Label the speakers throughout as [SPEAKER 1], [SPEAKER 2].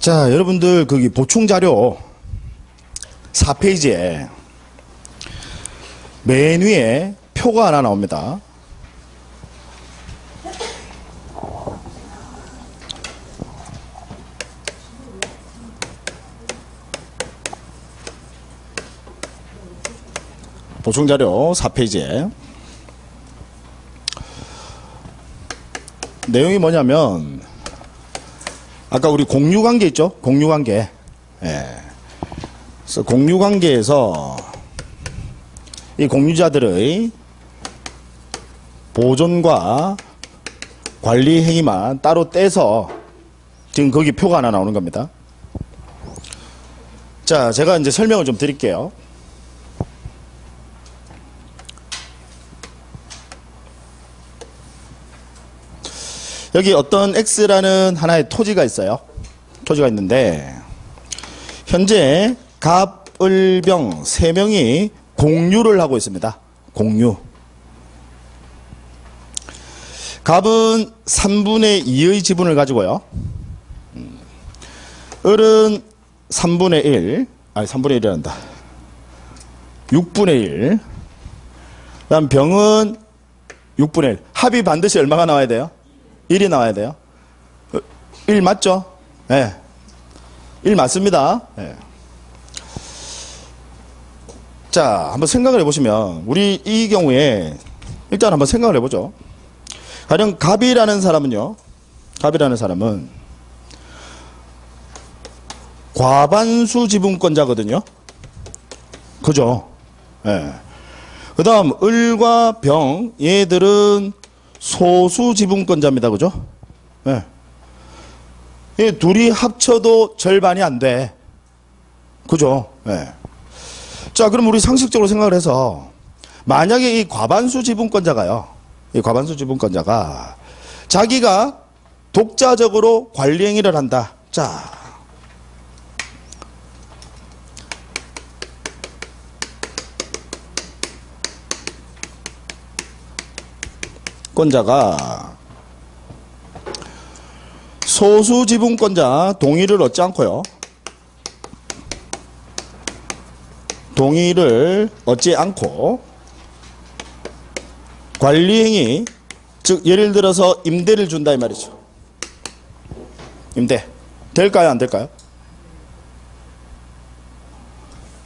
[SPEAKER 1] 자, 여러분들 거기 보충 자료 4페이지에 맨 위에 표가 하나 나옵니다. 보충 자료 4페이지에 내용이 뭐냐면 아까 우리 공유관계 있죠? 공유관계. 예. 그래서 공유관계에서 이 공유자들의 보존과 관리 행위만 따로 떼서 지금 거기 표가 하나 나오는 겁니다. 자, 제가 이제 설명을 좀 드릴게요. 여기 어떤 X라는 하나의 토지가 있어요. 토지가 있는데 현재 갑, 을, 병 3명이 공유를 하고 있습니다. 공유. 갑은 3분의 2의 지분을 가지고요. 을은 3분의 1, 아니 3분의 1이란다. 6분의 1. 그다음 병은 6분의 1. 합이 반드시 얼마가 나와야 돼요? 1이 나와야 돼요. 1 맞죠? 예. 네. 1 맞습니다. 네. 자, 한번 생각을 해보시면, 우리 이 경우에, 일단 한번 생각을 해보죠. 가령 갑이라는 사람은요, 갑이라는 사람은, 과반수 지분권자거든요. 그죠? 예. 네. 그 다음, 을과 병, 얘들은 소수 지분권자입니다. 그죠? 예. 네. 둘이 합쳐도 절반이 안 돼. 그죠? 예. 네. 자, 그럼 우리 상식적으로 생각을 해서 만약에 이 과반수 지분권자가요. 이 과반수 지분권자가 자기가 독자적으로 관리 행위를 한다. 자. 권자가 소수 지분권자 동의를 얻지 않고요. 동의를 얻지 않고 관리행위, 즉 예를 들어서 임대를 준다 이 말이죠. 임대. 될까요? 안 될까요?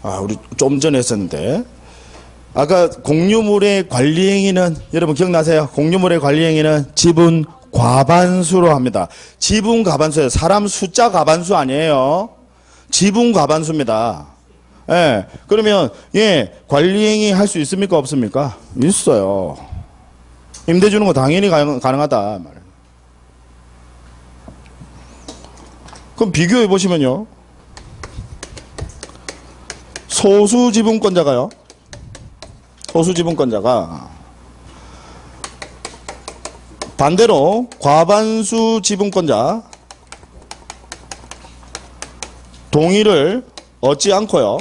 [SPEAKER 1] 아, 우리 좀 전에 했었는데 아까 공유물의 관리행위는 여러분 기억나세요? 공유물의 관리행위는 지분 과반수로 합니다. 지분 과반수예요. 사람 숫자 과반수 아니에요. 지분 과반수입니다. 예. 그러면 예, 관리행위 할 수 있습니까? 없습니까? 있어요. 임대 주는 거 당연히 가능하다. 그럼 비교해 보시면요. 소수 지분권자가요. 소수 지분권자가 반대로 과반수 지분권자 동의를 얻지 않고요.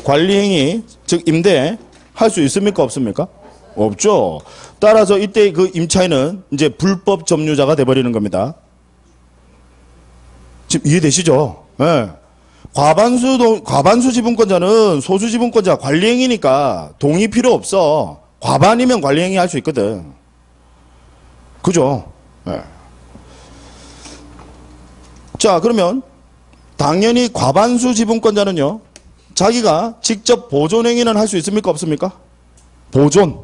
[SPEAKER 1] 관리행위, 즉 임대 할 수 있습니까? 없습니까? 없죠. 따라서 이때 그 임차인은 이제 불법 점유자가 돼버리는 겁니다. 지금 이해되시죠? 네. 과반수 지분권자는 소수 지분권자 관리행위니까 동의 필요 없어. 과반이면 관리행위 할 수 있거든. 그죠? 네. 자, 그러면 당연히 과반수 지분권자는요. 자기가 직접 보존행위는 할 수 있습니까? 없습니까? 보존.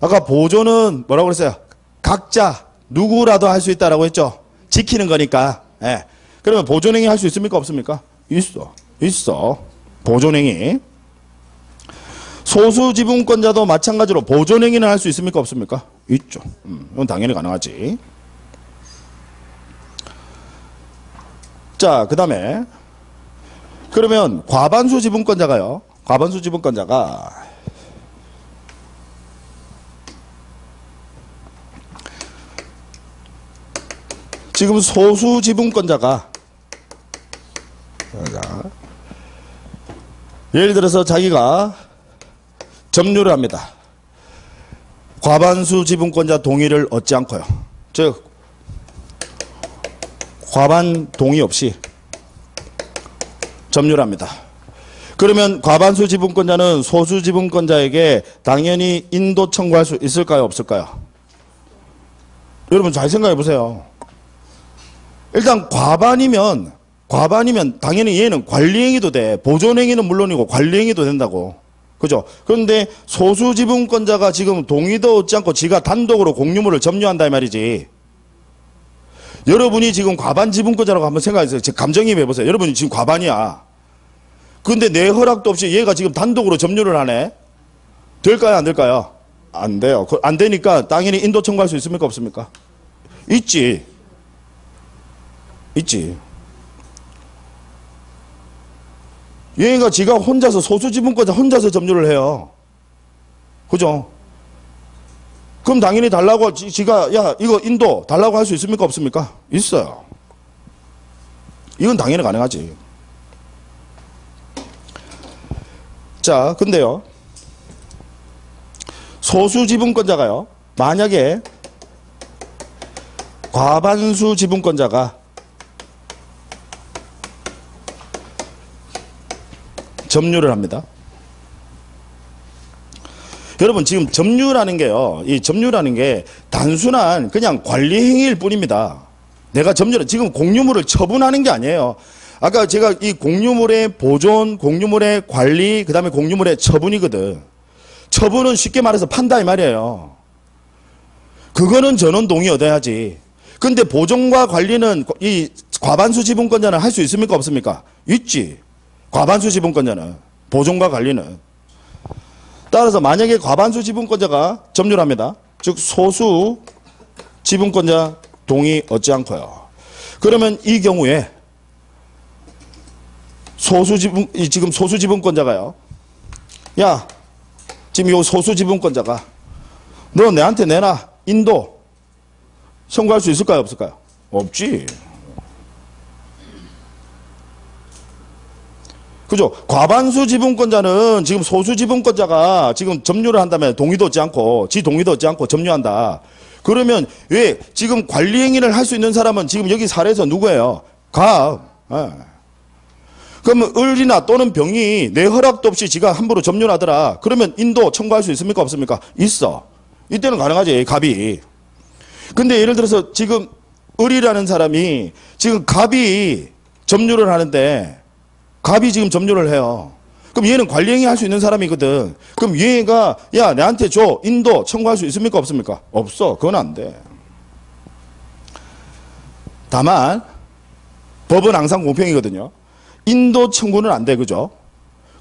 [SPEAKER 1] 아까 보존은 뭐라고 그랬어요? 각자 누구라도 할 수 있다라고 했죠. 지키는 거니까. 예. 그러면 보존행위 할 수 있습니까? 없습니까? 있어. 보존행위. 소수 지분권자도 마찬가지로 보존행위는 할 수 있습니까? 없습니까? 있죠. 이건 당연히 가능하지. 자, 그 다음에 그러면 과반수 지분권자가요. 과반수 지분권자가 지금 소수 지분권자가 예를 들어서 자기가 점유를 합니다. 과반수 지분권자 동의를 얻지 않고요. 즉 과반 동의 없이 점유합니다. 그러면 과반수 지분권자는 소수 지분권자에게 당연히 인도 청구할 수 있을까요? 없을까요? 여러분 잘 생각해 보세요. 일단 과반이면 당연히 얘는 관리행위도 돼. 보존행위는 물론이고 관리행위도 된다고. 그죠? 그런데 소수 지분권자가 지금 동의도 얻지 않고 지가 단독으로 공유물을 점유한다 이 말이지. 여러분이 지금 과반 지분권자라고 한번 생각해보세요. 감정이입해 보세요. 여러분이 지금 과반이야. 근데 내 허락도 없이 얘가 지금 단독으로 점유를 하네? 될까요? 안 될까요? 안 돼요. 안 되니까 당연히 인도 청구할 수 있습니까? 없습니까? 있지. 얘가 지가 혼자서 소수 지분권자 혼자서 점유를 해요. 그죠? 그럼 당연히 달라고 지가 야 이거 인도 달라고 할 수 있습니까? 없습니까? 있어요. 이건 당연히 가능하지. 자, 근데요. 소수 지분권자가요. 만약에 과반수 지분권자가 점유를 합니다. 여러분 지금 점유라는 게요. 이 점유라는 게 단순한 그냥 관리 행위일 뿐입니다. 내가 점유를 지금 공유물을 처분하는 게 아니에요. 아까 제가 이 공유물의 보존, 공유물의 관리, 그 다음에 공유물의 처분이거든. 처분은 쉽게 말해서 판다 이 말이에요. 그거는 전원 동의 얻어야지. 근데 보존과 관리는 이 과반수 지분권자는 할 수 있습니까? 없습니까? 있지. 과반수 지분권자는. 보존과 관리는. 따라서 만약에 과반수 지분권자가 점유를 합니다. 즉 소수 지분권자 동의 얻지 않고요. 그러면 이 경우에 지금 소수 지분권자가요. 야, 지금 요 소수 지분권자가 너 내한테 내놔. 인도 청구할 수 있을까요? 없을까요? 없지. 그죠? 과반수 지분권자는 지금 소수 지분권자가 지금 점유를 한다면 동의도 얻지 않고, 지 동의도 얻지 않고 점유한다. 그러면 왜 지금 관리 행위를 할 수 있는 사람은 지금 여기 사례에서 누구예요? 그러면 을이나 또는 병이 내 허락도 없이 지가 함부로 점유하더라. 그러면 인도 청구할 수 있습니까? 없습니까? 있어. 이때는 가능하지, 갑이. 근데 예를 들어서 지금 을이라는 사람이 지금 갑이 점유를 하는데 갑이 지금 점유를 해요. 그럼 얘는 관리행위 할 수 있는 사람이거든. 그럼 얘가 야 내한테 줘. 인도 청구할 수 있습니까? 없습니까? 없어. 그건 안 돼. 다만 법은 항상 공평이거든요. 인도 청구는 안 돼. 그죠?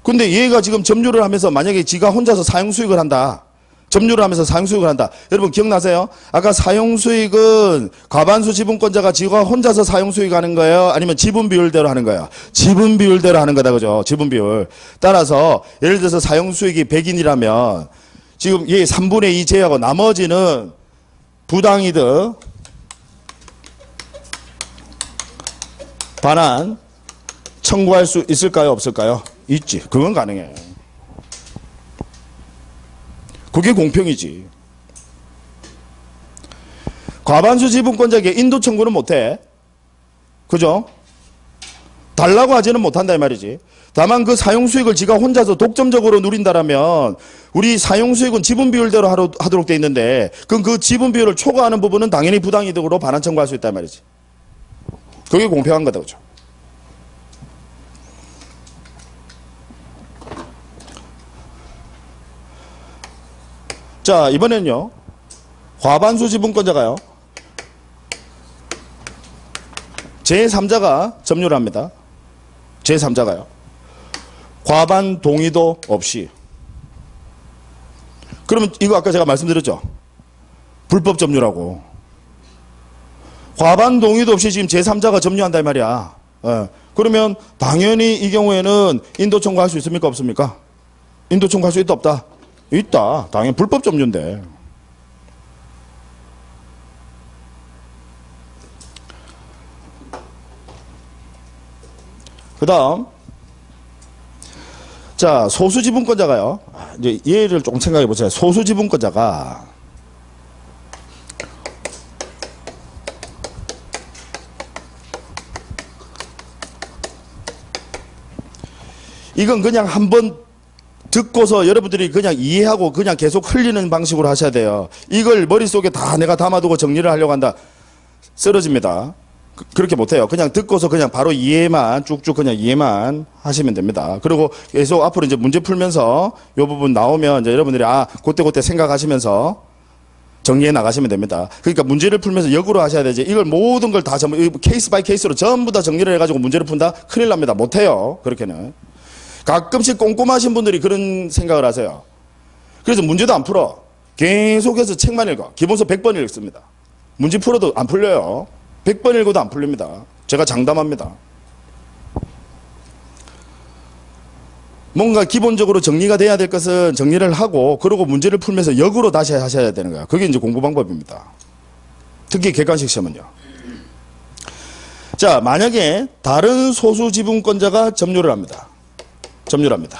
[SPEAKER 1] 근데 얘가 지금 점유를 하면서 만약에 지가 혼자서 사용수익을 한다. 점유를 하면서 사용수익을 한다. 여러분 기억나세요? 아까 사용수익은 과반수 지분권자가 지가 혼자서 사용수익하는 거예요? 아니면 지분비율대로 하는 거예요? 지분비율대로 하는 거다. 그죠? 지분비율. 따라서 예를 들어서 사용수익이 100인이라면 지금 얘 3분의 2 제하고 나머지는 부당이득 반환 청구할 수 있을까요? 없을까요? 있지. 그건 가능해. 그게 공평이지. 과반수 지분권자에게 인도 청구는 못해. 그죠? 달라고 하지는 못한다 이 말이지. 다만 그 사용수익을 지가 혼자서 독점적으로 누린다라면 우리 사용수익은 지분비율대로 하도록 돼 있는데 그럼 그 지분비율을 초과하는 부분은 당연히 부당이득으로 반환 청구할 수 있다 이 말이지. 그게 공평한 거다. 그죠? 자, 이번에는요. 과반수 지분권자가요. 제3자가 점유를 합니다. 제3자가요. 과반 동의도 없이. 그러면 이거 아까 제가 말씀드렸죠. 불법 점유라고. 과반 동의도 없이 지금 제3자가 점유한다 이 말이야. 그러면 당연히 이 경우에는 인도 청구할 수 있습니까? 없습니까? 인도 청구할 수 있다 없다? 있다. 당연히 불법 점유인데. 그 다음 자 소수지분권자가요. 이제 얘를 조금 생각해 보세요. 소수지분권자가 이건 그냥 한번 듣고서 여러분들이 그냥 이해하고 그냥 계속 흘리는 방식으로 하셔야 돼요. 이걸 머릿속에 다 내가 담아두고 정리를 하려고 한다. 쓰러집니다. 그렇게 못해요. 그냥 듣고서 그냥 바로 이해만 쭉쭉 그냥 이해만 하시면 됩니다. 그리고 계속 앞으로 이제 문제 풀면서 이 부분 나오면 이제 여러분들이 그때 생각하시면서 정리해 나가시면 됩니다. 그러니까 문제를 풀면서 역으로 하셔야 되지. 이걸 모든 걸 다 전부 케이스 바이 케이스로 전부 다 정리를 해가지고 문제를 푼다? 큰일 납니다. 못해요. 그렇게는. 가끔씩 꼼꼼하신 분들이 그런 생각을 하세요. 그래서 문제도 안 풀어. 계속해서 책만 읽어. 기본서 100번 읽습니다. 문제 풀어도 안 풀려요. 100번 읽어도 안 풀립니다. 제가 장담합니다. 뭔가 기본적으로 정리가 돼야 될 것은 정리를 하고 그러고 문제를 풀면서 역으로 다시 하셔야 되는 거예요. 그게 이제 공부 방법입니다. 특히 객관식 시험은요. 자, 만약에 다른 소수 지분권자가 점유를 합니다. 점유합니다.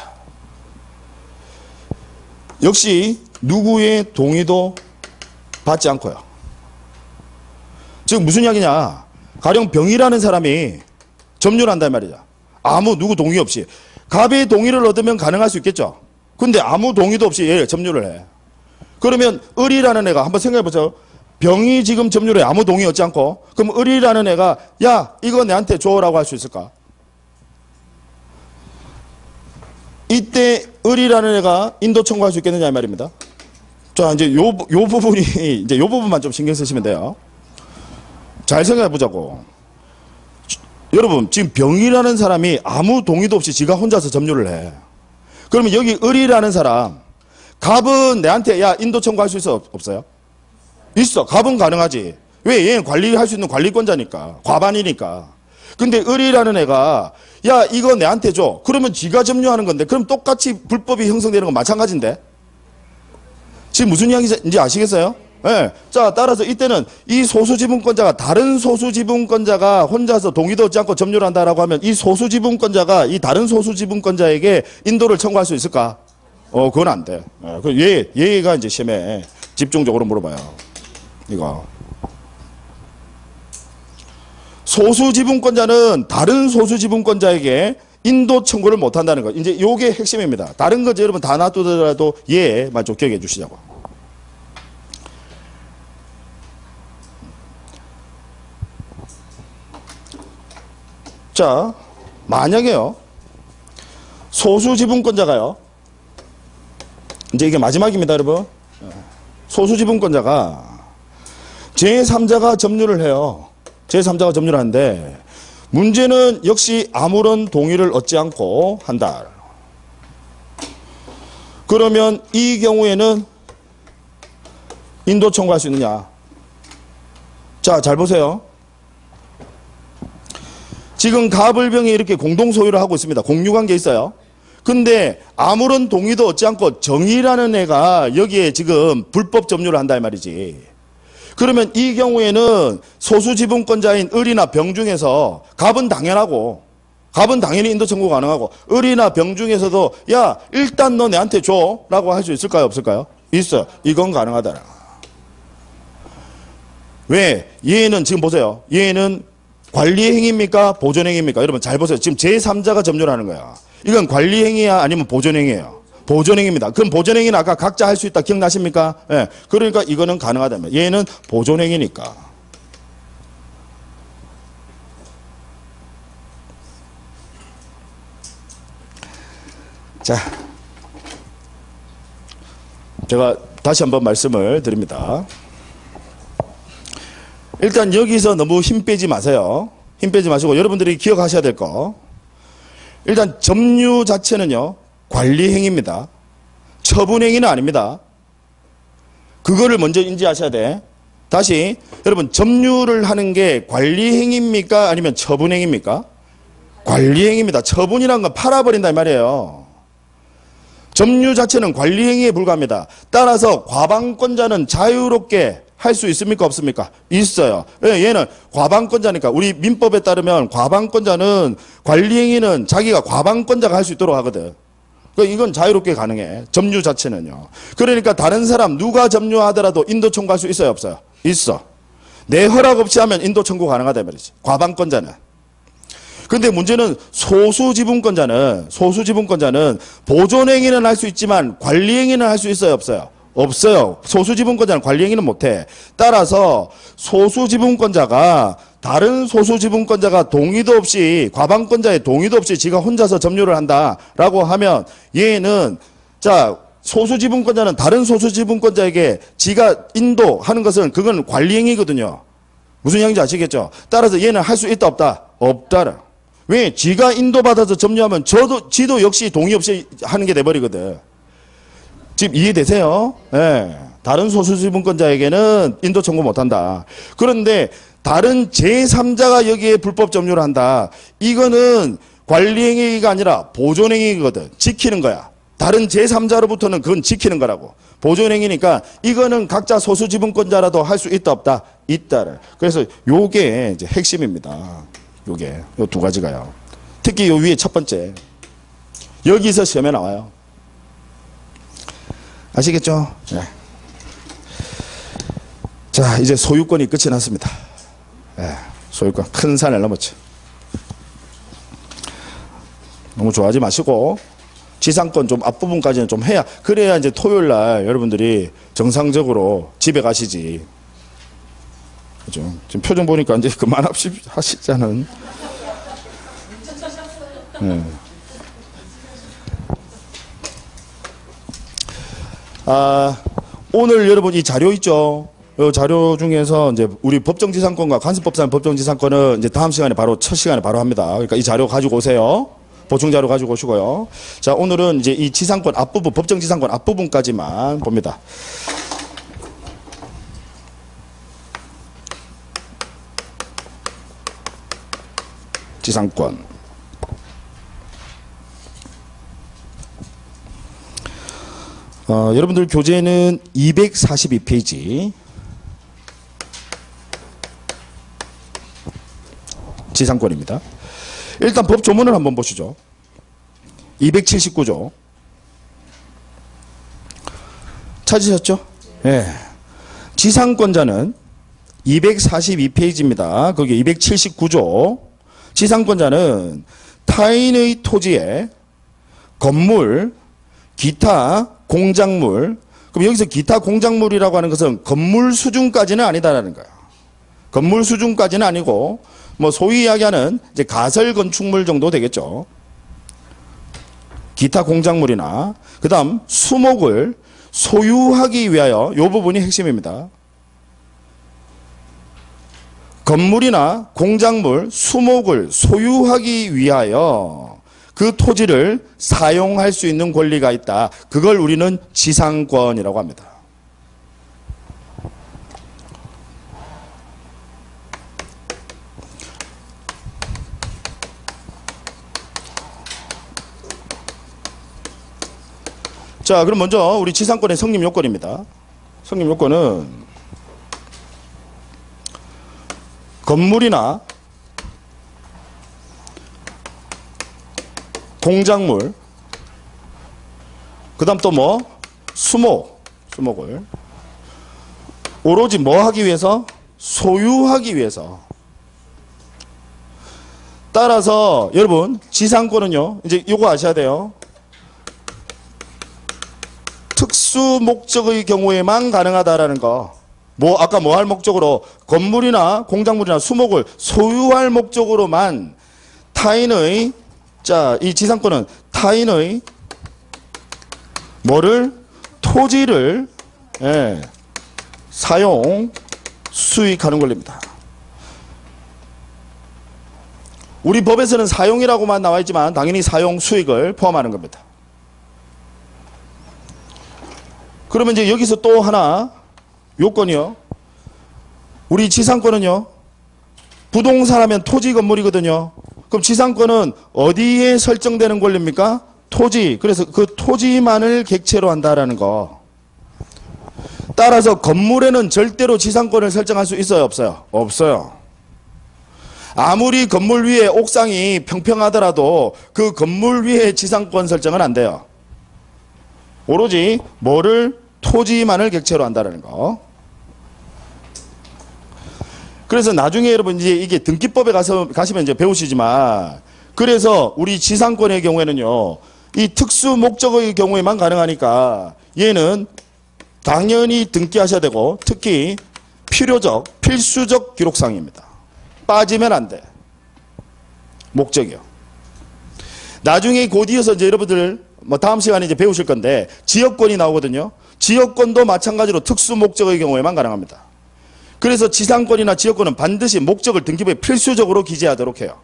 [SPEAKER 1] 역시 누구의 동의도 받지 않고요. 즉 무슨 이야기냐. 가령 병이라는 사람이 점유를 한단 말이죠. 누구 동의 없이. 갑의 동의를 얻으면 가능할 수 있겠죠. 근데 아무 동의도 없이 얘 점유를 해. 그러면 을이라는 애가 한번 생각해 보세요. 병이 지금 점유를 해. 아무 동의 얻지 않고. 그럼 을이라는 애가 야 이거 내한테 줘라고 할 수 있을까? 이때 을이라는 애가 인도 청구할 수 있겠느냐 이 말입니다. 자 이제 요 부분이 이제 요 부분만 좀 신경 쓰시면 돼요. 잘 생각해 보자고. 여러분 지금 병이라는 사람이 아무 동의도 없이 지가 혼자서 점유를 해. 그러면 여기 을이라는 사람 갑은 내한테 야 인도 청구할 수 있어 없어요? 있어. 갑은 가능하지. 왜? 얘는 관리할 수 있는 관리권자니까. 과반이니까. 근데 을이라는 애가 야 이거 내한테 줘. 그러면 지가 점유하는 건데 그럼 똑같이 불법이 형성되는 건 마찬가지인데. 지금 무슨 이야기인지 아시겠어요? 네. 자 따라서 이때는 이 소수지분권자가 다른 소수지분권자가 혼자서 동의도 얻지 않고 점유를 한다라고 하면 이 소수지분권자가 이 다른 소수지분권자에게 인도를 청구할 수 있을까? 그건 안 돼. 얘가 이제 시험에 집중적으로 물어봐요. 이거. 소수지분권자는 다른 소수지분권자에게 인도 청구를 못 한다는 거. 이제 요게 핵심입니다. 다른 거 여러분 다 놔두더라도 얘만 좀 기억해 주시자고. 자, 만약에요. 소수지분권자가요. 이제 이게 마지막입니다, 여러분. 소수지분권자가 제3자가 점유를 해요. 제3자가 점유를 하는데 문제는 역시 아무런 동의를 얻지 않고 한다. 그러면 이 경우에는 인도 청구할 수 있느냐? 자, 잘 보세요. 지금 갑을병이 이렇게 공동 소유를 하고 있습니다. 공유관계 있어요. 근데 아무런 동의도 얻지 않고 정의라는 애가 여기에 지금 불법 점유를 한다 이 말이지. 그러면 이 경우에는 소수지분권자인 을이나 병 중에서 갑은 당연하고 갑은 당연히 인도 청구 가능하고 을이나 병 중에서도 야 일단 너 내한테 줘 라고 할 수 있을까요 없을까요? 있어요. 이건 가능하다. 왜? 얘는 지금 보세요. 얘는 관리행위입니까? 보존행위입니까? 여러분 잘 보세요. 지금 제3자가 점유를 하는 거야. 이건 관리행위야 아니면 보존행위예요? 보존행위입니다. 그럼 보존행위는 아까 각자 할 수 있다 기억나십니까? 예. 그러니까 이거는 가능하다면 얘는 보존행위니까. 자, 제가 다시 한번 말씀을 드립니다. 일단 여기서 너무 힘 빼지 마세요. 힘 빼지 마시고 여러분들이 기억하셔야 될 거. 일단 점유 자체는요. 관리행위입니다. 처분행위는 아닙니다. 그거를 먼저 인지하셔야 돼. 다시 여러분 점유를 하는 게 관리행위입니까? 아니면 처분행위입니까? 관리행위입니다. 처분이란 건 팔아버린다 이 말이에요. 점유 자체는 관리행위에 불과합니다. 따라서 과방권자는 자유롭게 할 수 있습니까? 없습니까? 있어요. 얘는 과방권자니까 우리 민법에 따르면 과방권자는 관리행위는 자기가 과방권자가 할 수 있도록 하거든. 이건 자유롭게 가능해. 점유 자체는요. 그러니까 다른 사람 누가 점유하더라도 인도 청구할 수 있어요? 없어요? 있어. 내 허락 없이 하면 인도 청구 가능하다 말이지. 과방권자는. 근데 문제는 소수지분권자는 보존행위는 할 수 있지만 관리행위는 할 수 있어요, 없어요? 없어요. 소수지분권자는 관리행위는 못해. 따라서 소수지분권자가 다른 소수지분권자가 동의도 없이, 과반권자의 동의도 없이 지가 혼자서 점유를 한다라고 하면 얘는, 자, 소수지분권자는 다른 소수지분권자에게 지가 인도하는 것은 그건 관리행위거든요. 무슨 얘기인지 아시겠죠? 따라서 얘는 할 수 있다, 없다? 없다라. 왜? 지가 인도받아서 점유하면 지도 역시 동의 없이 하는 게 돼버리거든. 지금 이해되세요? 예. 다른 소수지분권자에게는 인도 청구 못한다. 그런데 다른 제3자가 여기에 불법 점유를 한다. 이거는 관리행위가 아니라 보존행위거든. 지키는 거야. 다른 제3자로부터는 그건 지키는 거라고. 보존행위니까 이거는 각자 소수지분권자라도 할 수 있다, 없다? 있다를. 그래서 요게 이제 핵심입니다. 요게. 요 두 가지가요. 특히 요 위에 첫 번째. 여기서 시험에 나와요. 아시겠죠? 네. 자, 이제 소유권이 끝이 났습니다. 네, 소유권. 큰 산을 넘었죠. 너무 좋아하지 마시고, 지상권 좀 앞부분까지는 좀 해야, 그래야 이제 토요일 날 여러분들이 정상적으로 집에 가시지. 그죠? 지금 표정 보니까 이제 그만하시자는. 네. 오늘 여러분 이 자료 있죠? 이 자료 중에서 이제 우리 법정지상권과 간섭법상 법정지상권은 이제 다음 시간에 바로 첫 시간에 바로 합니다. 그러니까 이 자료 가지고 오세요. 보충 자료 가지고 오시고요. 자, 오늘은 이제 이 지상권 앞부분, 법정지상권 앞부분까지만 봅니다. 지상권. 여러분들 교재는 242페이지. 지상권입니다. 일단 법 조문을 한번 보시죠. 279조. 찾으셨죠? 예. 네. 지상권자는 242페이지입니다. 거기 279조. 지상권자는 타인의 토지에 건물, 기타 공작물, 그럼 여기서 기타 공작물이라고 하는 것은 건물 수준까지는 아니다라는 거예요. 건물 수준까지는 아니고, 뭐 소위 이야기하는 이제 가설 건축물 정도 되겠죠. 기타 공작물이나, 그 다음 수목을 소유하기 위하여, 이 부분이 핵심입니다. 건물이나 공작물, 수목을 소유하기 위하여 그 토지를 사용할 수 있는 권리가 있다. 그걸 우리는 지상권이라고 합니다. 자, 그럼 먼저 우리 지상권의 성립 요건입니다. 성립 요건은 건물이나 공작물, 그 다음 또 뭐? 수목을 오로지 뭐 하기 위해서? 소유하기 위해서. 따라서 여러분 지상권은요, 이제 요거 아셔야 돼요. 특수 목적의 경우에만 가능하다라는 거. 뭐 아까 뭐 할 목적으로 건물이나 공작물이나 수목을 소유할 목적으로만 타인의, 자, 이 지상권은 타인의 뭐를? 토지를 사용, 수익하는 권리입니다. 우리 법에서는 사용이라고만 나와 있지만 당연히 사용, 수익을 포함하는 겁니다. 그러면 이제 여기서 또 하나 요건이요. 우리 지상권은요, 부동산 하면 토지 건물이거든요. 그럼 지상권은 어디에 설정되는 권리입니까? 토지. 그래서 그 토지만을 객체로 한다라는 거. 따라서 건물에는 절대로 지상권을 설정할 수 있어요, 없어요? 없어요. 아무리 건물 위에 옥상이 평평하더라도 그 건물 위에 지상권 설정은 안 돼요. 오로지 뭐를? 토지만을 객체로 한다는 거. 그래서 나중에 여러분 이제 이게 등기법에 가시면 이제 배우시지만, 그래서 우리 지상권의 경우에는요, 이 특수 목적의 경우에만 가능하니까 얘는 당연히 등기하셔야 되고, 특히 필요적, 필수적 기록사항입니다. 빠지면 안 돼. 목적이요. 나중에 곧 이어서 이제 여러분들 뭐 다음 시간에 이제 배우실 건데, 지역권이 나오거든요. 지역권도 마찬가지로 특수 목적의 경우에만 가능합니다. 그래서 지상권이나 지역권은 반드시 목적을 등기부에 필수적으로 기재하도록 해요.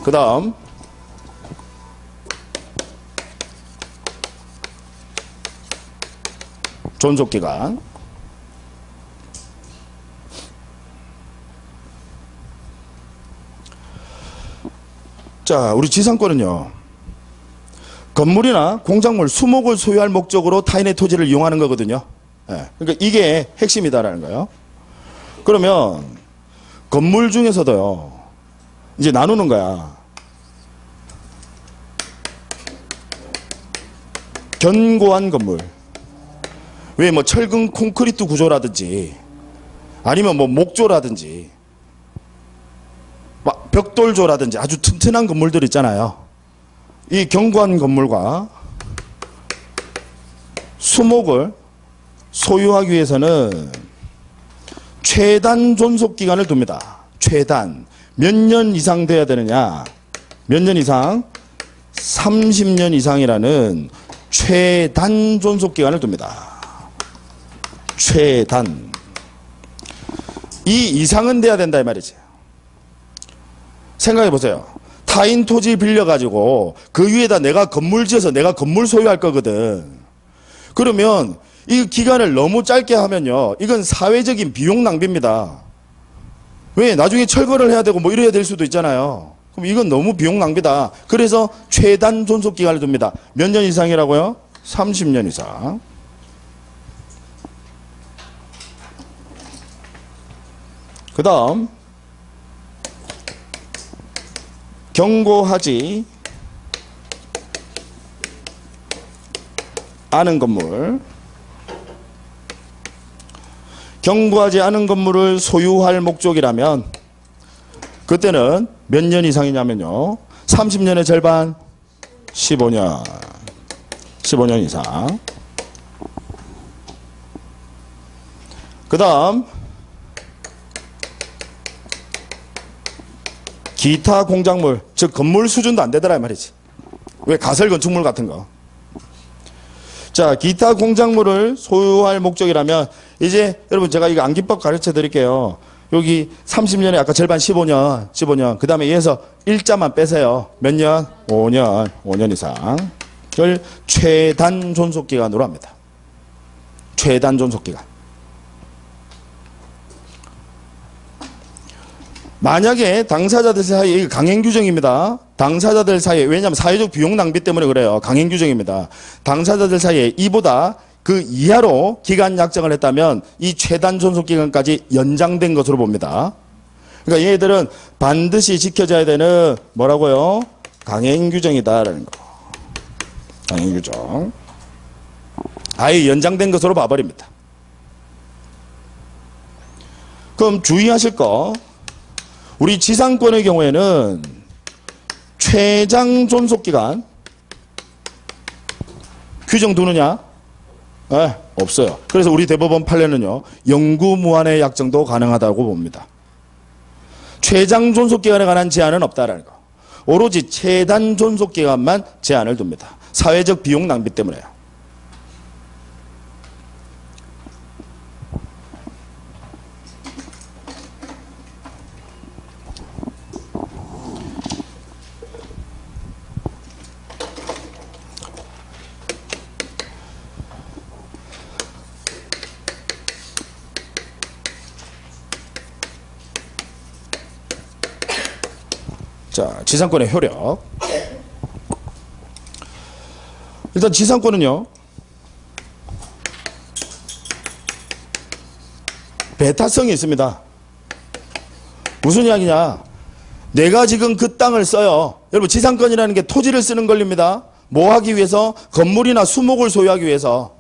[SPEAKER 1] 그 다음 존속기간. 자, 우리 지상권은요, 건물이나 공작물, 수목을 소유할 목적으로 타인의 토지를 이용하는 거거든요. 예, 그러니까 이게 핵심이다라는 거예요. 그러면 건물 중에서도요, 이제 나누는 거야. 견고한 건물. 왜 뭐 철근 콘크리트 구조라든지 아니면 뭐 목조라든지 막 벽돌조라든지 아주 튼튼한 건물들 있잖아요. 이 견고한 건물과 수목을 소유하기 위해서는 최단 존속 기간을 둡니다. 최단. 몇 년 이상 돼야 되느냐? 몇 년 이상? 30년 이상이라는 최단 존속 기간을 둡니다. 최단. 이 이상은 돼야 된다 이 말이지. 생각해 보세요. 타인 토지 빌려가지고 그 위에다 내가 건물 지어서 내가 건물 소유할 거거든. 그러면 이 기간을 너무 짧게 하면요, 이건 사회적인 비용 낭비입니다. 왜? 나중에 철거를 해야 되고 뭐 이래야 될 수도 있잖아요. 그럼 이건 너무 비용 낭비다. 그래서 최단 존속 기간을 둡니다. 몇 년 이상이라고요? 30년 이상. 그 다음 경고하지 않은 건물. 경고하지 않은 건물을 소유할 목적이라면 그때는 몇 년 이상이냐면요, 30년의 절반 15년. 15년 이상. 그 다음 기타 공작물, 즉 건물 수준도 안 되더라 이 말이지. 왜? 가설 건축물 같은 거. 자, 기타 공작물을 소유할 목적이라면 이제 여러분 제가 이거 암기법 가르쳐 드릴게요. 여기 30년에 아까 절반 15년, 15년. 그 다음에 얘에서 일자만 빼세요. 몇 년? 5년, 5년 이상을 최단 존속기간으로 합니다. 최단 존속기간. 만약에 당사자들 사이에, 강행 규정입니다. 당사자들 사이에, 왜냐하면 사회적 비용 낭비 때문에 그래요. 강행 규정입니다. 당사자들 사이에 이보다 그 이하로 기간 약정을 했다면 이 최단 존속 기간까지 연장된 것으로 봅니다. 그러니까 얘들은 반드시 지켜져야 되는 뭐라고요? 강행 규정이다라는 거. 강행 규정. 아예 연장된 것으로 봐버립니다. 그럼 주의하실 거. 우리 지상권의 경우에는 최장 존속기간 규정 두느냐? 네, 없어요. 그래서 우리 대법원 판례는요, 영구무한의 약정도 가능하다고 봅니다. 최장 존속기간에 관한 제한은 없다라는 거. 오로지 최단 존속기간만 제한을 둡니다. 사회적 비용 낭비 때문에요. 자, 지상권의 효력. 일단 지상권은요, 배타성이 있습니다. 무슨 이야기냐? 내가 지금 그 땅을 써요. 여러분 지상권이라는 게 토지를 쓰는 권리입니다. 뭐 하기 위해서? 건물이나 수목을 소유하기 위해서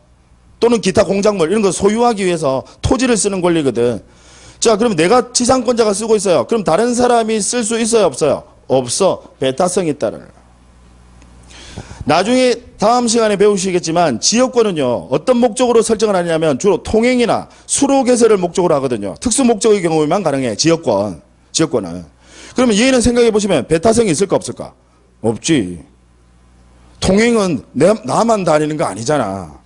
[SPEAKER 1] 또는 기타 공작물 이런 거 소유하기 위해서 토지를 쓰는 권리거든. 자, 그럼 내가 지상권자가 쓰고 있어요. 그럼 다른 사람이 쓸 수 있어요? 없어요? 없어. 배타성이 있다는 거예요. 나중에 다음 시간에 배우시겠지만 지역권은요. 어떤 목적으로 설정을 하냐면 주로 통행이나 수로 개설을 목적으로 하거든요. 특수 목적의 경우에만 가능해. 지역권은. 그러면 얘는 생각해 보시면 배타성이 있을까 없을까? 없지. 통행은 나만 다니는 거 아니잖아.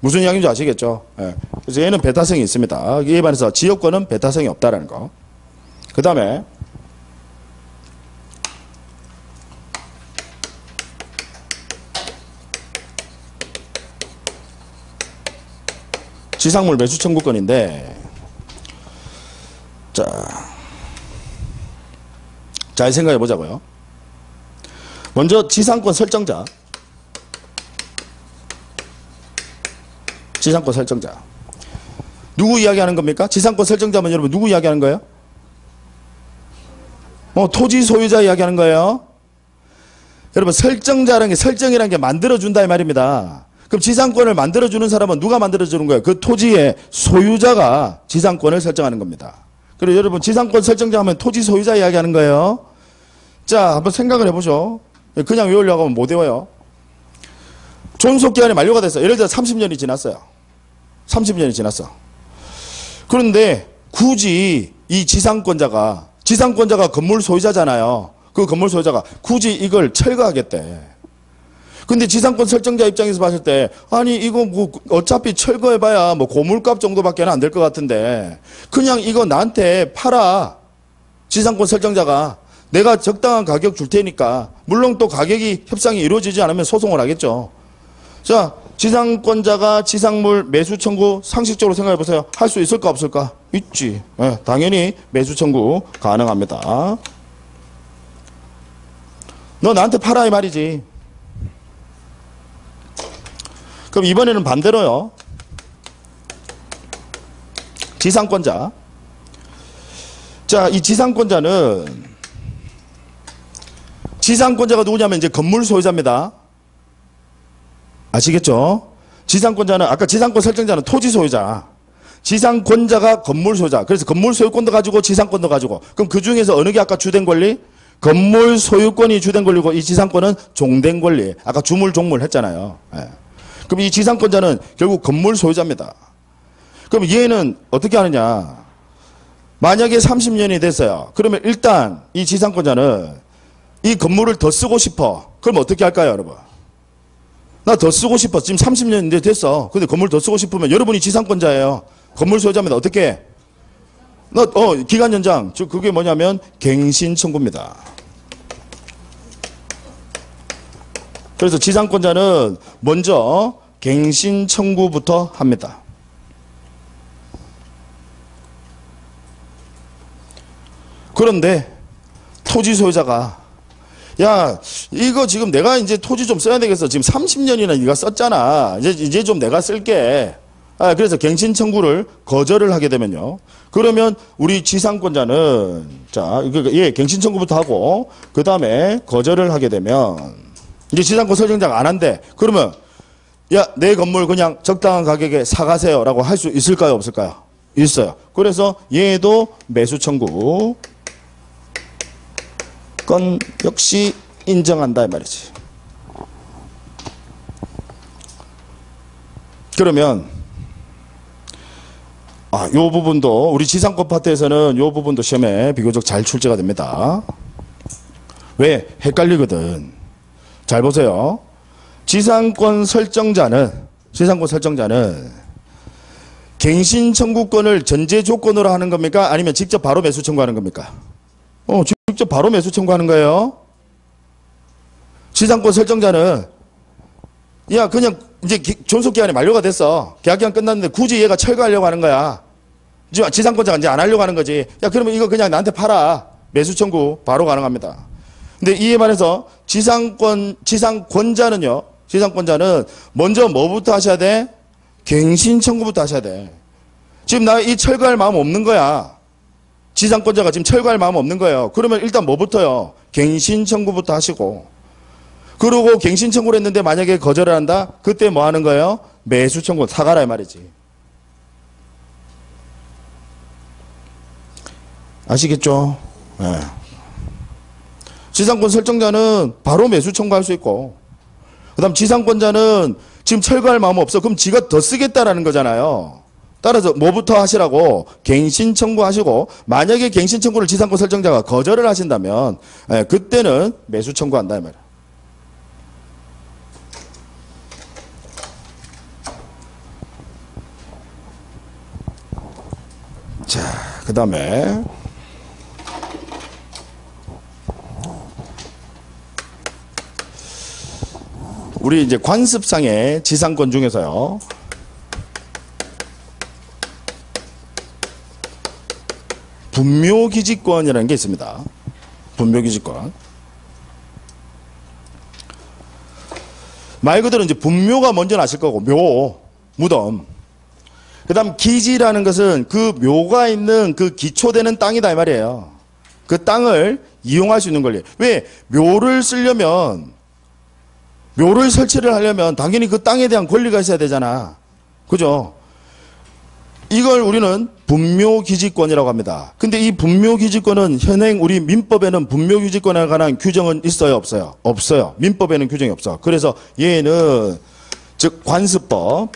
[SPEAKER 1] 무슨 이야기인지 아시겠죠? 예. 그래서 얘는 배타성이 있습니다. 이에 반해서 지역권은 배타성이 없다라는 거. 그 다음에 지상물 매수 청구권인데, 잘 생각해 보자고요. 먼저 지상권 설정자. 누구 이야기하는 겁니까? 지상권 설정자면 여러분 누구 이야기하는 거예요? 토지 소유자 이야기하는 거예요. 여러분 설정자라는 게 설정이라는 게 만들어준다 이 말입니다. 그럼 지상권을 만들어주는 사람은 누가 만들어주는 거예요? 그 토지의 소유자가 지상권을 설정하는 겁니다. 그리고 여러분 지상권 설정자 하면 토지 소유자 이야기하는 거예요. 자, 한번 생각을 해보죠. 그냥 외우려고 하면 못 외워요. 존속기한이 만료가 됐어요. 예를 들어 30년이 지났어요. 30년이 지났어. 그런데 굳이 이 지상권자가 건물 소유자잖아요. 그 건물 소유자가 굳이 이걸 철거하겠대. 근데 지상권 설정자 입장에서 봤을 때 아니 이거 뭐 어차피 철거해봐야 뭐 고물값 정도밖에 안 될 것 같은데 그냥 이거 나한테 팔아. 지상권 설정자가 내가 적당한 가격 줄 테니까. 물론 또 가격이 협상이 이루어지지 않으면 소송을 하겠죠. 자, 지상권자가 지상물 매수 청구 상식적으로 생각해 보세요. 할 수 있을까 없을까? 있지. 네, 당연히 매수 청구 가능합니다. 너 나한테 팔아 이 말이지. 그럼 이번에는 반대로요. 지상권자. 자, 이 지상권자가 누구냐면 이제 건물 소유자입니다. 아시겠죠? 지상권자는 아까 지상권 설정자는 토지 소유자. 지상권자가 건물 소유자. 그래서 건물 소유권도 가지고 지상권도 가지고. 그럼 그 중에서 어느 게 아까 주된 권리? 건물 소유권이 주된 권리고 이 지상권은 종된 권리. 아까 주물 종물 했잖아요. 예. 그럼 이 지상권자는 결국 건물 소유자입니다. 그럼 얘는 어떻게 하느냐? 만약에 30년이 됐어요. 그러면 일단 이 지상권자는 이 건물을 더 쓰고 싶어. 그럼 어떻게 할까요, 여러분? 나 더 쓰고 싶어. 지금 30년인데 됐어. 근데 건물 더 쓰고 싶으면 여러분이 지상권자예요. 건물 소유자입니다. 어떻게 해? 기간 연장. 즉 그게 뭐냐면 갱신 청구입니다. 그래서 지상권자는 먼저 갱신 청구부터 합니다. 그런데 토지 소유자가 야, 이거 지금 내가 이제 토지 좀 써야 되겠어. 지금 30년이나 네가 썼잖아. 이제 좀 내가 쓸게. 그래서 갱신 청구를 거절을 하게 되면요. 그러면 우리 지상권자는 갱신 청구부터 하고 그 다음에 거절을 하게 되면 이제 지상권 설정자가 안 한대. 그러면 야, 내 건물 그냥 적당한 가격에 사가세요라고 할 수 있을까요, 없을까요? 있어요. 그래서 얘도 매수 청구 건 역시 인정한다 이 말이지. 그러면 요 부분도 우리 지상권 파트에서는 요 부분도 시험에 비교적 잘 출제가 됩니다. 왜? 헷갈리거든. 잘 보세요. 지상권 설정자는 갱신 청구권을 전제 조건으로 하는 겁니까? 아니면 직접 바로 매수 청구하는 겁니까? 직접 바로 매수 청구하는 거예요. 지상권 설정자는 야 그냥 이제 존속기한이 만료가 됐어. 계약기간 끝났는데 굳이 얘가 철거하려고 하는 거야. 지상권자가 이제 안 하려고 하는 거지. 야 그러면 이거 그냥 나한테 팔아. 매수 청구 바로 가능합니다. 근데 이에 반해서 지상권자는 먼저 뭐부터 하셔야 돼? 갱신 청구부터 하셔야 돼. 지금 나 이 철거할 마음 없는 거야. 지상권자가 지금 철거할 마음 없는 거예요. 그러면 일단 뭐부터요? 갱신 청구부터 하시고, 그러고 갱신 청구를 했는데 만약에 거절을 한다? 그때 뭐 하는 거예요? 매수 청구 사가라 이 말이지. 아시겠죠? 네. 지상권 설정자는 바로 매수 청구할 수 있고, 그 다음 지상권자는 지금 철거할 마음 없어. 그럼 지가 더 쓰겠다라는 거잖아요. 따라서 뭐부터 하시라고? 갱신 청구하시고, 만약에 갱신 청구를 지상권 설정자가 거절을 하신다면, 그때는 매수 청구한다 이 말이에요. 자, 그 다음에 우리 이제 관습상의 지상권 중에서요, 분묘기지권이라는 게 있습니다. 분묘기지권. 말 그대로 이제 분묘가 먼저 나실 거고, 묘, 무덤. 그 다음 기지라는 것은 그 묘가 있는 그 기초되는 땅이다 이 말이에요. 그 땅을 이용할 수 있는 권리. 왜? 묘를 쓰려면, 묘를 설치를 하려면 당연히 그 땅에 대한 권리가 있어야 되잖아. 그죠? 이걸 우리는 분묘기지권이라고 합니다. 근데 이 분묘기지권은 현행 우리 민법에는 분묘기지권에 관한 규정은 있어요? 없어요? 없어요. 민법에는 규정이 없어. 그래서 얘는 즉 관습법,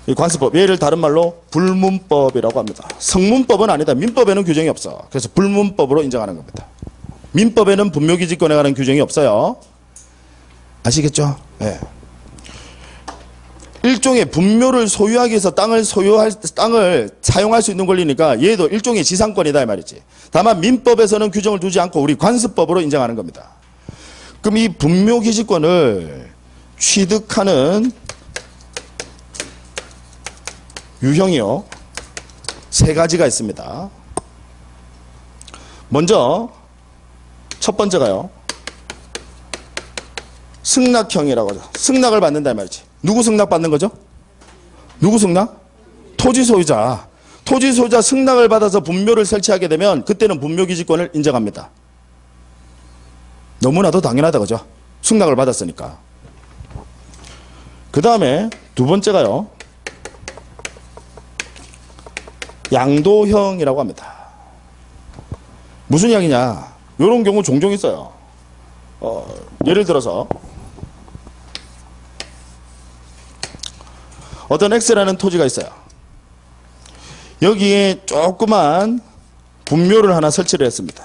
[SPEAKER 1] 이 관습법, 얘를 다른 말로 불문법이라고 합니다. 성문법은 아니다. 민법에는 규정이 없어. 그래서 불문법으로 인정하는 겁니다. 민법에는 분묘기지권에 관한 규정이 없어요. 아시겠죠? 네. 일종의 분묘를 소유하기 위해서 땅을 사용할 수 있는 권리니까 얘도 일종의 지상권이다 이 말이지. 다만 민법에서는 규정을 두지 않고 우리 관습법으로 인정하는 겁니다. 그럼 이 분묘기지권을 취득하는 유형이요, 세 가지가 있습니다. 먼저 첫 번째가요, 승낙형이라고 하죠. 승낙을 받는다 이 말이지. 누구 승낙 받는 거죠? 누구 승낙? 토지 소유자. 토지 소유자 승낙을 받아서 분묘를 설치하게 되면 그때는 분묘기지권을 인정합니다. 너무나도 당연하다 그죠? 승낙을 받았으니까. 그 다음에 두 번째가요, 양도형이라고 합니다. 무슨 이야기냐? 이런 경우 종종 있어요. 예를 들어서 어떤 X라는 토지가 있어요. 여기에 조그만 분묘를 하나 설치를 했습니다.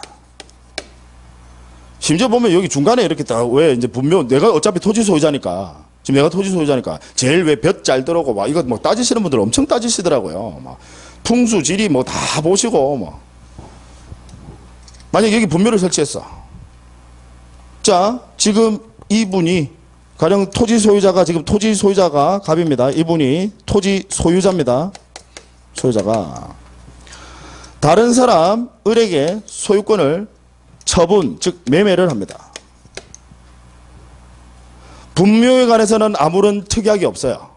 [SPEAKER 1] 심지어 보면 여기 중간에 이렇게 딱, 왜 이제 분묘, 내가 어차피 토지 소유자니까, 지금 내가 토지 소유자니까 제일 왜 볕 잘 들어오고 막 이거 뭐 따지시는 분들 엄청 따지시더라고요. 막 풍수 지리 뭐 다 보시고 뭐. 만약 여기 분묘를 설치했어. 자, 지금 이분이 가령 토지 소유자가, 지금 토지 소유자가 갑입니다. 이분이 토지 소유자입니다. 소유자가 다른 사람 을에게 소유권을 처분, 즉 매매를 합니다. 분묘에 관해서는 아무런 특약이 없어요.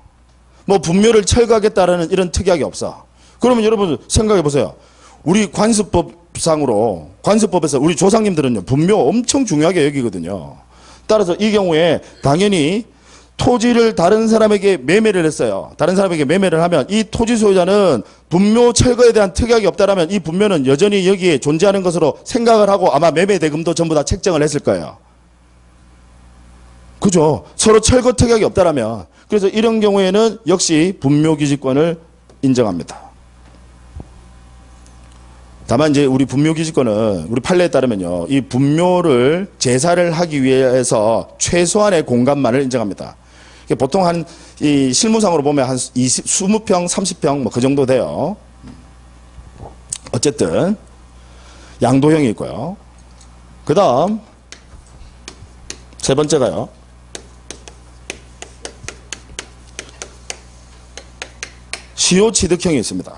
[SPEAKER 1] 뭐 분묘를 철거하겠다라는 이런 특약이 없어. 그러면 여러분 생각해 보세요. 우리 관습법상으로, 관습법에서 우리 조상님들은요, 분묘 엄청 중요하게 여기거든요. 따라서 이 경우에 당연히 토지를 다른 사람에게 매매를 했어요. 다른 사람에게 매매를 하면 이 토지 소유자는 분묘 철거에 대한 특약이 없다라면 이 분묘는 여전히 여기에 존재하는 것으로 생각을 하고 아마 매매 대금도 전부 다 책정을 했을 거예요. 그죠? 서로 철거 특약이 없다라면. 그래서 이런 경우에는 역시 분묘기지권을 인정합니다. 다만 이제 우리 분묘기지권은 우리 판례에 따르면요, 이 분묘를 제사를 하기 위해서 최소한의 공간만을 인정합니다. 보통 한 이 실무상으로 보면 한 20평, 30평 뭐 그 정도 돼요. 어쨌든 양도형이 있고요. 그 다음 세 번째가요, 시효취득형이 있습니다.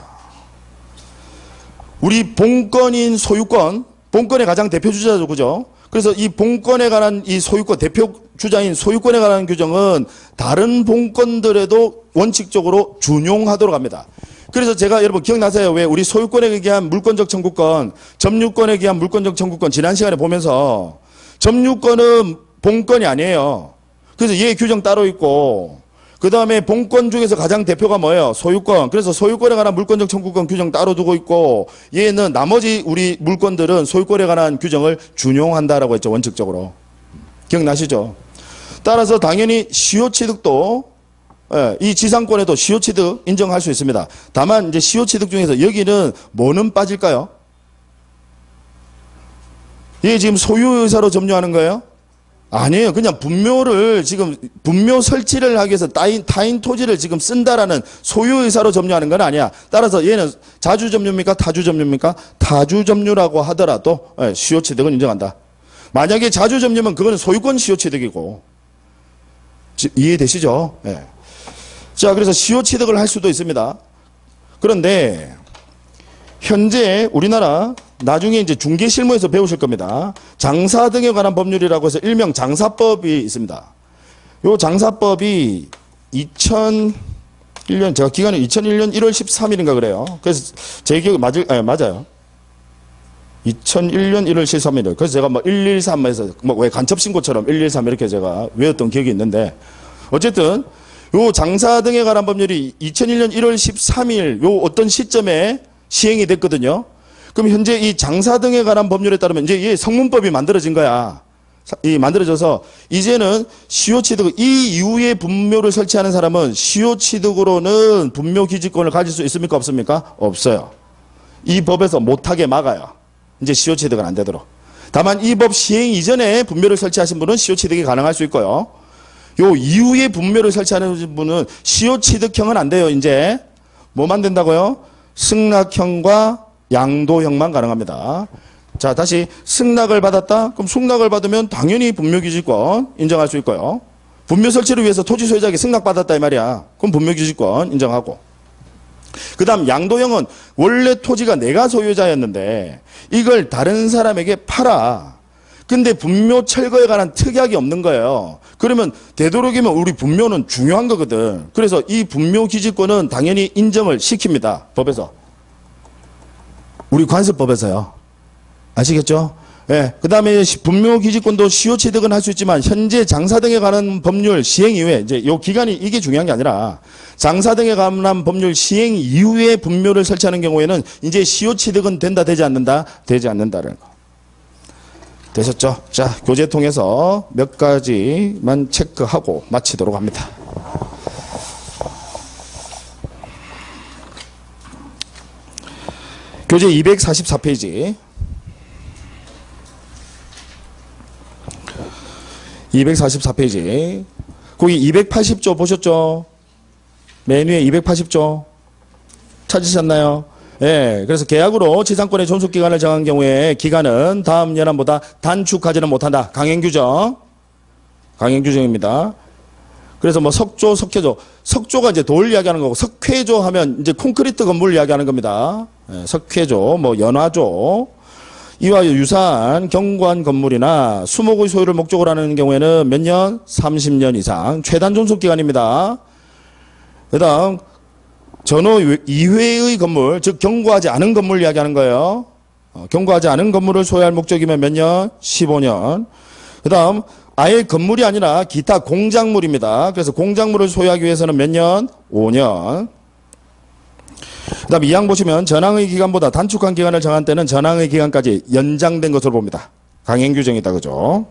[SPEAKER 1] 우리 본권인 소유권, 본권의 가장 대표주자죠, 그죠? 그래서 이 본권에 관한 이 소유권, 대표주자인 소유권에 관한 규정은 다른 본권들에도 원칙적으로 준용하도록 합니다. 그래서 제가 여러분 기억나세요? 왜 우리 소유권에 의한 물권적 청구권, 점유권에 의한 물권적 청구권 지난 시간에 보면서 점유권은 본권이 아니에요. 그래서 얘 규정 따로 있고 그 다음에 본권 중에서 가장 대표가 뭐예요? 소유권. 그래서 소유권에 관한 물권적 청구권 규정 따로 두고 있고 얘는 나머지 우리 물권들은 소유권에 관한 규정을 준용한다라고 했죠. 원칙적으로. 기억나시죠? 따라서 당연히 시효취득도 이 지상권에도 시효취득 인정할 수 있습니다. 다만 이제 시효취득 중에서 여기는 뭐는 빠질까요? 이게 지금 소유의사로 점유하는 거예요? 아니에요. 그냥 분묘를 지금 분묘 설치를 하기 위해서 타인 토지를 지금 쓴다라는 소유의사로 점유하는 건 아니야. 따라서 얘는 자주 점유입니까? 타주 점유입니까? 타주 점유라고 하더라도 시효취득은 인정한다. 만약에 자주 점유면 그거는 소유권 시효취득이고 이해되시죠? 예. 자, 그래서 시효취득을 할 수도 있습니다. 그런데 현재 우리나라 나중에 이제 중개실무에서 배우실 겁니다. 장사 등에 관한 법률이라고 해서 일명 장사법이 있습니다. 요 장사법이 2001년 제가 기간은 2001년 1월 13일인가 그래요. 그래서 제 기억이 맞아요. 2001년 1월 13일. 그래서 제가 뭐 113에서 뭐 왜 간첩신고처럼 113 이렇게 제가 외웠던 기억이 있는데 어쨌든 요 장사 등에 관한 법률이 2001년 1월 13일 요 어떤 시점에 시행이 됐거든요. 그럼 현재 이 장사 등에 관한 법률에 따르면 이제 이 성문법이 만들어진 거야. 만들어져서 이제는 시효취득 이 이후에 분묘를 설치하는 사람은 시효취득으로는 분묘 기지권을 가질 수 있습니까? 없습니까? 없어요. 이 법에서 못하게 막아요. 이제 시효취득은 안 되도록. 다만 이 법 시행 이전에 분묘를 설치하신 분은 시효취득이 가능할 수 있고요. 요 이후에 분묘를 설치하는 분은 시효취득형은 안 돼요. 이제 뭐만 된다고요? 승낙형과 양도형만 가능합니다. 자, 다시 승낙을 받았다? 그럼 승낙을 받으면 당연히 분묘기지권 인정할 수 있고요. 분묘 설치를 위해서 토지 소유자에게 승낙받았다 이 말이야. 그럼 분묘기지권 인정하고. 그 다음 양도형은 원래 토지가 내가 소유자였는데 이걸 다른 사람에게 팔아. 근데 분묘 철거에 관한 특약이 없는 거예요. 그러면 되도록이면 우리 분묘는 중요한 거거든. 그래서 이 분묘 기지권은 당연히 인정을 시킵니다. 법에서. 우리 관습법에서요. 아시겠죠? 예. 그 다음에 분묘 기지권도 시효취득은 할 수 있지만 현재 장사 등에 관한 법률 시행 이후에 이제 요 기간이 이게 중요한 게 아니라 장사 등에 관한 법률 시행 이후에 분묘를 설치하는 경우에는 이제 시효취득은 된다 되지 않는다 되지 않는다는 거. 되셨죠? 자, 교재 통해서 몇 가지만 체크하고 마치도록 합니다. 교재 244페이지. 244페이지. 거기 280조 보셨죠? 맨 위에 280조. 찾으셨나요? 예, 그래서 계약으로 지상권의 존속기간을 정한 경우에 기간은 다음 연함보다 단축하지는 못한다. 강행규정. 강행규정입니다. 그래서 뭐 석조, 석회조. 석조가 이제 돌 이야기하는 거고, 석회조 하면 이제 콘크리트 건물 이야기하는 겁니다. 예, 석회조, 뭐 연화조. 이와 유사한 경관 건물이나 수목의 소유를 목적으로 하는 경우에는 몇 년? 30년 이상. 최단 존속기간입니다. 그 다음, 전후 이회의 건물, 즉 경고하지 않은 건물 이야기하는 거예요. 경고하지 않은 건물을 소유할 목적이면 몇 년? 15년. 그 다음 아예 건물이 아니라 기타 공작물입니다. 그래서 공작물을 소유하기 위해서는 몇 년? 5년. 그 다음 2항 보시면 전항의 기간보다 단축한 기간을 정한 때는 전항의 기간까지 연장된 것으로 봅니다. 강행규정이다. 그죠?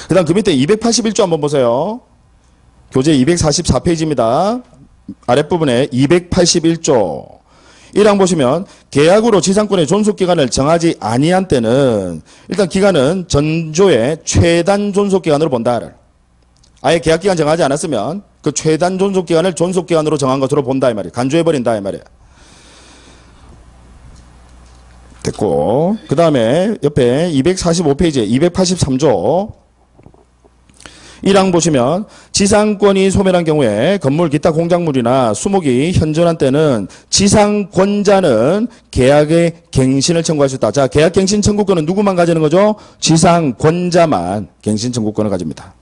[SPEAKER 1] 그 다음 그 밑에 281조 한번 보세요. 교재 244페이지입니다. 아랫부분에 281조 1항 보시면 계약으로 지상권의 존속기간을 정하지 아니한 때는 일단 기간은 전조의 최단 존속기간으로 본다. 아예 계약기간 정하지 않았으면 그 최단 존속기간을 존속기간으로 정한 것으로 본다 이 말이에요. 간주해버린다 이 말이에요. 됐고 그 다음에 옆에 245페이지에 283조 1항 보시면 지상권이 소멸한 경우에 건물 기타 공작물이나 수목이 현존한 때는 지상권자는 계약의 갱신을 청구할 수 있다. 자, 계약 갱신 청구권은 누구만 가지는 거죠? 지상권자만 갱신 청구권을 가집니다.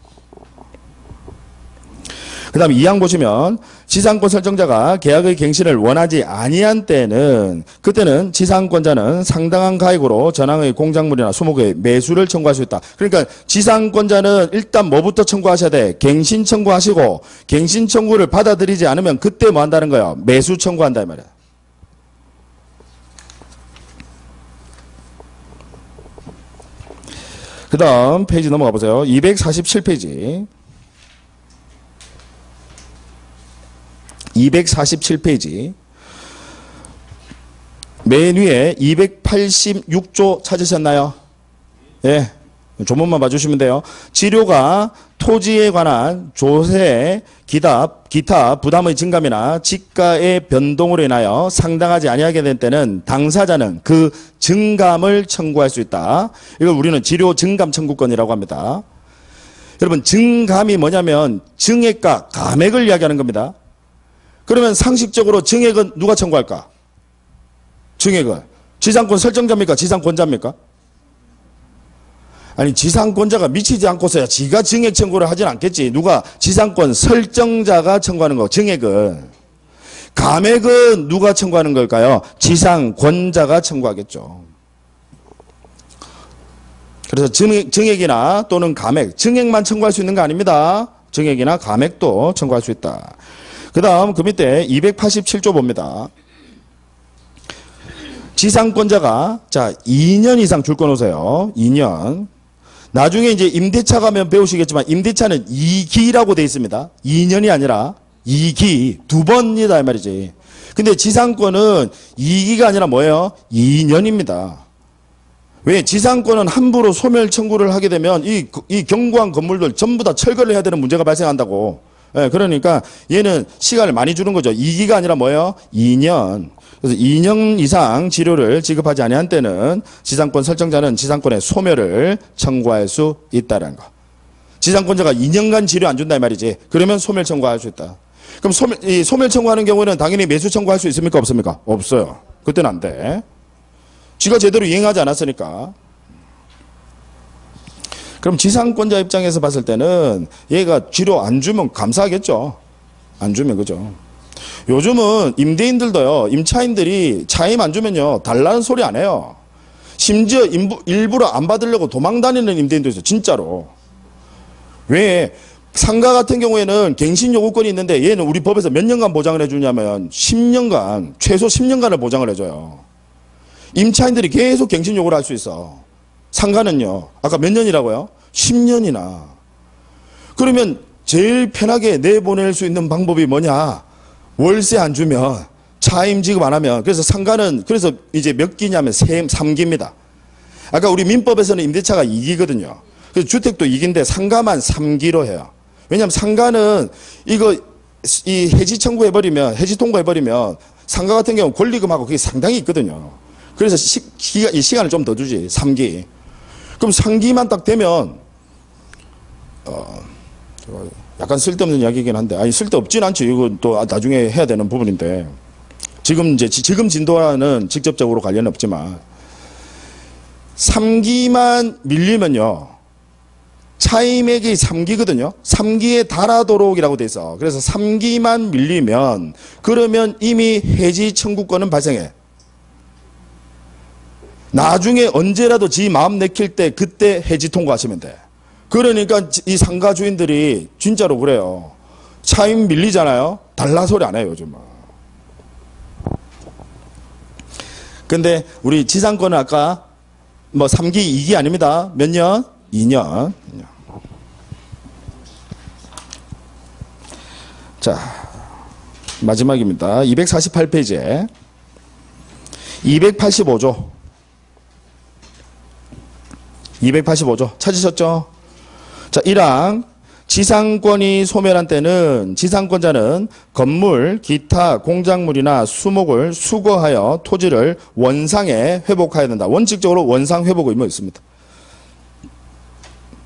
[SPEAKER 1] 그 다음에 2항 보시면 지상권 설정자가 계약의 갱신을 원하지 아니한 때는 그때는 지상권자는 상당한 가액으로 전항의 공작물이나 수목의 매수를 청구할 수 있다. 그러니까 지상권자는 일단 뭐부터 청구하셔야 돼? 갱신 청구하시고 갱신 청구를 받아들이지 않으면 그때 뭐 한다는 거예요? 매수 청구한다 이 말이야. 그 다음 페이지 넘어가 보세요. 247페이지. 247페이지. 맨 위에 286조 찾으셨나요? 예. 조문만 봐주시면 돼요. 치료가 토지에 관한 조세, 기타 부담의 증감이나 지가의 변동으로 인하여 상당하지 아니하게 된 때는 당사자는 그 증감을 청구할 수 있다. 이걸 우리는 지료 증감 청구권이라고 합니다. 여러분 증감이 뭐냐면 증액과 감액을 이야기하는 겁니다. 그러면 상식적으로 증액은 누가 청구할까? 증액은 지상권 설정자입니까? 지상권자입니까? 아니 지상권자가 미치지 않고서야 지가 증액 청구를 하진 않겠지. 누가? 지상권 설정자가 청구하는 거. 증액은. 감액은 누가 청구하는 걸까요? 지상권자가 청구하겠죠. 그래서 증액이나 또는 감액, 증액만 청구할 수 있는 거 아닙니다. 증액이나 감액도 청구할 수 있다. 그 다음 그 밑에 287조 봅니다. 지상권자가 자 2년 이상 줄 거놓으세요. 2년. 나중에 이제 임대차 가면 배우시겠지만 임대차는 2기라고 돼 있습니다. 2년이 아니라 2기, 두 번이다 이 말이지. 근데 지상권은 2기가 아니라 뭐예요? 2년입니다. 왜? 지상권은 함부로 소멸 청구를 하게 되면 이 견고한 건물들 전부 다 철거를 해야 되는 문제가 발생한다고. 예, 그러니까 얘는 시간을 많이 주는 거죠. 2기가 아니라 뭐예요? 2년. 그래서 2년 이상 치료를 지급하지 아니한 때는 지상권 설정자는 지상권의 소멸을 청구할 수 있다는 거. 지상권자가 2년간 치료 안 준다 이 말이지. 그러면 소멸 청구할 수 있다. 그럼 소멸 청구하는 경우는 당연히 매수 청구할 수 있습니까? 없습니까? 없어요. 그때는 안 돼. 지가 제대로 이행하지 않았으니까. 그럼 지상권자 입장에서 봤을 때는 얘가 치료 안 주면 감사하겠죠. 안 주면 그죠. 요즘은 임대인들도요, 임차인들이 차임 안 주면요, 달라는 소리 안 해요. 심지어 일부러 안 받으려고 도망 다니는 임대인도 있어요, 진짜로. 왜? 상가 같은 경우에는 갱신 요구권이 있는데 얘는 우리 법에서 몇 년간 보장을 해주냐면 10년간, 최소 10년간을 보장을 해줘요. 임차인들이 계속 갱신 요구를 할 수 있어. 상가는요, 아까 몇 년이라고요? 10년이나. 그러면 제일 편하게 내보낼 수 있는 방법이 뭐냐? 월세 안 주면, 차임 지급 안 하면, 그래서 상가는, 그래서 이제 몇 기냐면 3기입니다. 아까 우리 민법에서는 임대차가 2기거든요. 그래서 주택도 2기인데 상가만 3기로 해요. 왜냐하면 상가는 이 해지 청구해버리면, 해지 통과해버리면 상가 같은 경우 권리금하고 그게 상당히 있거든요. 그래서 이 시간을 좀 더 주지, 3기. 그럼 3기만 딱 되면, 약간 쓸데없는 이야기이긴 한데, 아니, 쓸데없진 않죠. 이거 또 나중에 해야 되는 부분인데. 지금 진도와는 직접적으로 관련은 없지만, 3기만 밀리면요, 차임액이 3기거든요. 3기에 달하도록이라고 돼 있어. 그래서 3기만 밀리면, 그러면 이미 해지 청구권은 발생해. 나중에 언제라도 지 마음 내킬 때 그때 해지 통과하시면 돼. 그러니까 이 상가 주인들이 진짜로 그래요. 차임 밀리잖아요. 달라 소리 안 해요, 요즘은. 근데 우리 지상권은 아까 뭐 3기, 2기 아닙니다. 몇 년? 2년. 자, 마지막입니다. 248페이지에 285조. 285조 찾으셨죠? 자, 1항 지상권이 소멸한 때는 지상권자는 건물, 기타 공작물이나 수목을 수거하여 토지를 원상에 회복해야 된다. 원칙적으로 원상 회복 의무 있습니다.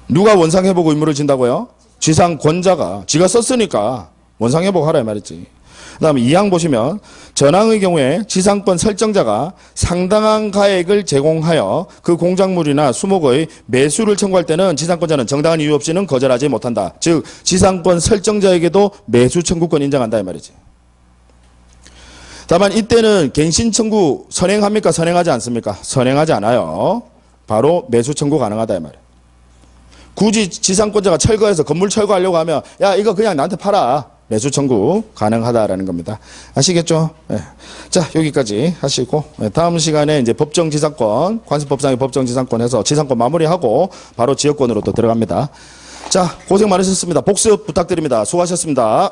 [SPEAKER 1] 누가 원상 회복 의무를 진다고요? 지상권자가. 지가 썼으니까 원상 회복하라 이 말이지. 그다음에 2항 보시면 전항의 경우에 지상권 설정자가 상당한 가액을 제공하여 그 공작물이나 수목의 매수를 청구할 때는 지상권자는 정당한 이유 없이는 거절하지 못한다. 즉 지상권 설정자에게도 매수 청구권 인정한다 이 말이지. 다만 이때는 갱신 청구 선행합니까? 선행하지 않습니까? 선행하지 않아요. 바로 매수 청구 가능하다 이 말이에요. 굳이 지상권자가 철거해서 건물 철거하려고 하면 야 이거 그냥 나한테 팔아. 매수 청구 가능하다라는 겁니다. 아시겠죠? 네. 자 여기까지 하시고 다음 시간에 이제 법정지상권 관습법상의 법정지상권 해서 지상권 마무리하고 바로 지역권으로 또 들어갑니다. 자 고생 많으셨습니다. 복습 부탁드립니다. 수고하셨습니다.